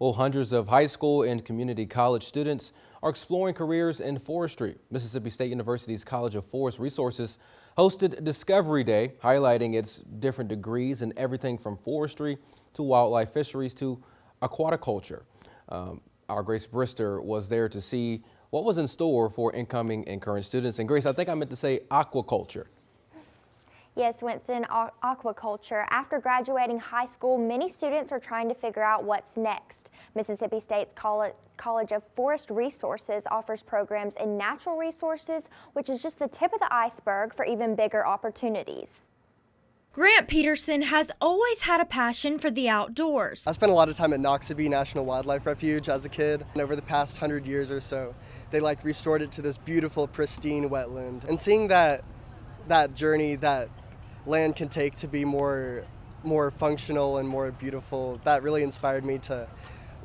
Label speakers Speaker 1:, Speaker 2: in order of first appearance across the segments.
Speaker 1: Well, hundreds of high school and community college students are exploring careers in forestry. Mississippi State University's College of Forest Resources hosted Discovery Day, highlighting its different degrees in everything from forestry to wildlife fisheries to aquaculture. Our Grace Brister was there to see what was in store for incoming and current students. And Grace, I think I meant to say aquaculture.
Speaker 2: Yes, Winston, aquaculture. After graduating high school, many students are trying to figure out what's next. Mississippi State's College of Forest Resources offers programs in natural resources, which is just the tip of the iceberg for even bigger opportunities.
Speaker 3: Grant Peterson has always had a passion for the outdoors.
Speaker 4: I spent a lot of time at Noxubee National Wildlife Refuge as a kid, and over the past 100 years or so, they restored it to this beautiful, pristine wetland. And seeing that journey that land can take to be more functional and more beautiful, that really inspired me to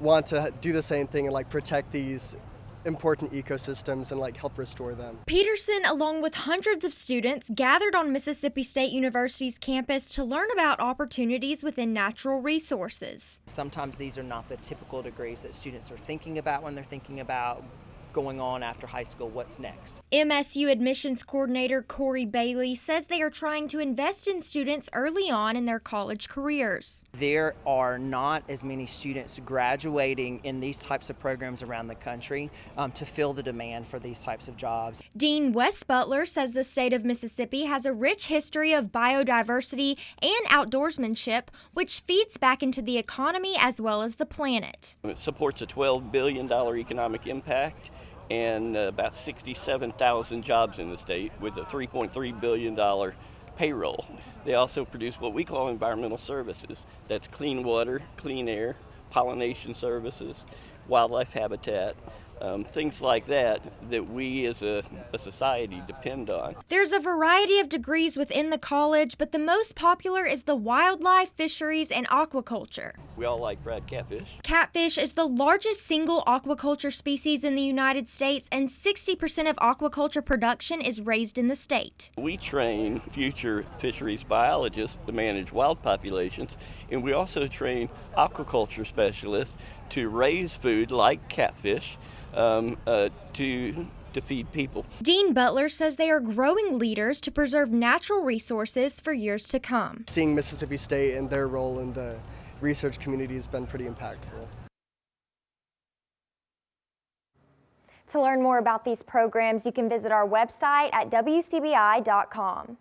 Speaker 4: want to do the same thing and protect these important ecosystems and help restore them.
Speaker 3: Peterson, along with hundreds of students, gathered on Mississippi State University's campus to learn about opportunities within natural resources.
Speaker 5: Sometimes these are not the typical degrees that students are thinking about when they're thinking about going on after high school. What's next?
Speaker 3: MSU admissions coordinator Corey Bailey says they are trying to invest in students early on in their college careers.
Speaker 5: There are not as many students graduating in these types of programs around the country to fill the demand for these types of jobs.
Speaker 3: Dean Wes Butler says the state of Mississippi has a rich history of biodiversity and outdoorsmanship, which feeds back into the economy as well as the planet.
Speaker 6: It supports a $12 billion economic impact and about 67,000 jobs in the state with a $3.3 billion payroll. They also produce what we call environmental services. That's clean water, clean air, pollination services, wildlife habitat, things like that we as a society depend on.
Speaker 3: There's a variety of degrees within the college, but the most popular is the wildlife, fisheries, and aquaculture.
Speaker 6: We all like fried catfish.
Speaker 3: Catfish is the largest single aquaculture species in the United States, and 60% of aquaculture production is raised in the state.
Speaker 6: We train future fisheries biologists to manage wild populations, and we also train aquaculture specialists to raise food like catfish to feed people.
Speaker 3: Dean Butler says they are growing leaders to preserve natural resources for years to come.
Speaker 4: Seeing Mississippi State and their role in the research community has been pretty impactful.
Speaker 2: To learn more about these programs, you can visit our website at wcbi.com.